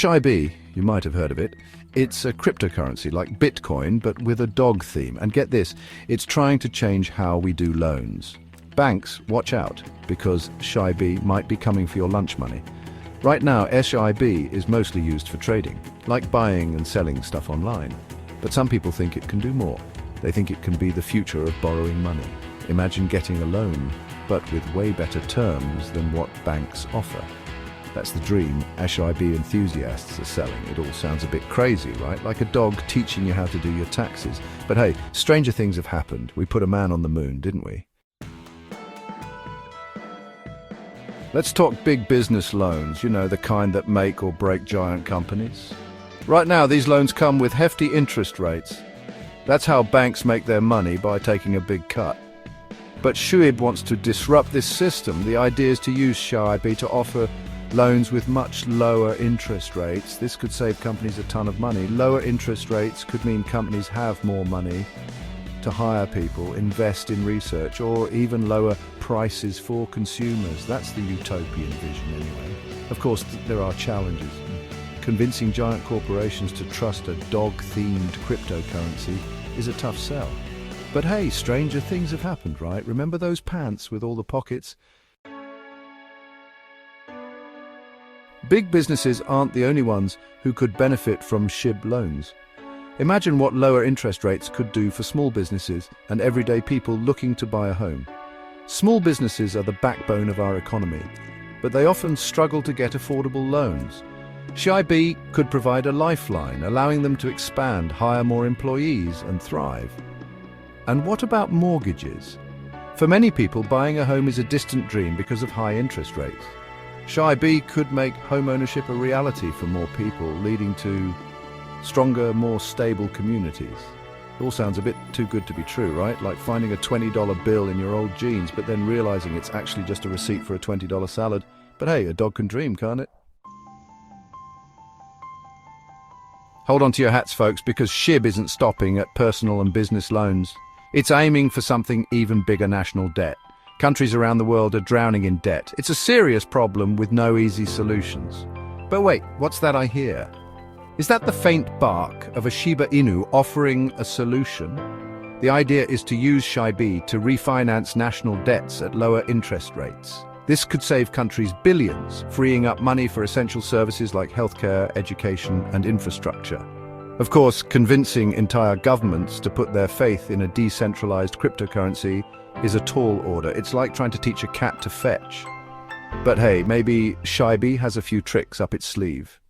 SHIB, you might have heard of it. It's a cryptocurrency like Bitcoin, but with a dog theme. And get this, it's trying to change how we do loans. Banks, watch out, because SHIB might be coming for your lunch money. Right now, SHIB is mostly used for trading, like buying and selling stuff online. But some people think it can do more. They think it can be the future of borrowing money. Imagine getting a loan, but with way better terms than what banks offer. That's the dream SHIB enthusiasts are selling. It all sounds a bit crazy, right? Like a dog teaching you how to do your taxes. But hey, stranger things have happened. We put a man on the moon, didn't we? Let's talk big business loans, the kind that make or break giant companies. Right now, these loans come with hefty interest rates. That's how banks make their money, by taking a big cut. But SHIB wants to disrupt this system. The idea is to use SHIB to offer loans with much lower interest rates. This could save companies a ton of money. Lower interest rates could mean companies have more money to hire people, invest in research, or even lower prices for consumers. That's the utopian vision anyway. Of course, there are challenges. Convincing giant corporations to trust a dog-themed cryptocurrency is a tough sell. But hey, stranger things have happened, right? Remember those pants with all the pockets? Big businesses aren't the only ones who could benefit from SHIB loans. Imagine what lower interest rates could do for small businesses and everyday people looking to buy a home. Small businesses are the backbone of our economy, but they often struggle to get affordable loans. SHIB could provide a lifeline, allowing them to expand, hire more employees, and thrive. And what about mortgages? For many people, buying a home is a distant dream because of high interest rates. SHIB could make home ownership a reality for more people, leading to stronger, more stable communities. It all sounds a bit too good to be true, right? Like finding a $20 bill in your old jeans, but then realizing it's actually just a receipt for a $20 salad. But hey, a dog can dream, can't it? Hold on to your hats, folks, because SHIB isn't stopping at personal and business loans. It's aiming for something even bigger: national debt. Countries around the world are drowning in debt. It's a serious problem with no easy solutions. But wait, what's that I hear? Is that the faint bark of a Shiba Inu offering a solution? The idea is to use SHIB to refinance national debts at lower interest rates. This could save countries billions, freeing up money for essential services like healthcare, education, and infrastructure. Of course, convincing entire governments to put their faith in a decentralized cryptocurrency is a tall order. It's like trying to teach a cat to fetch. But hey, maybe SHIB has a few tricks up its sleeve.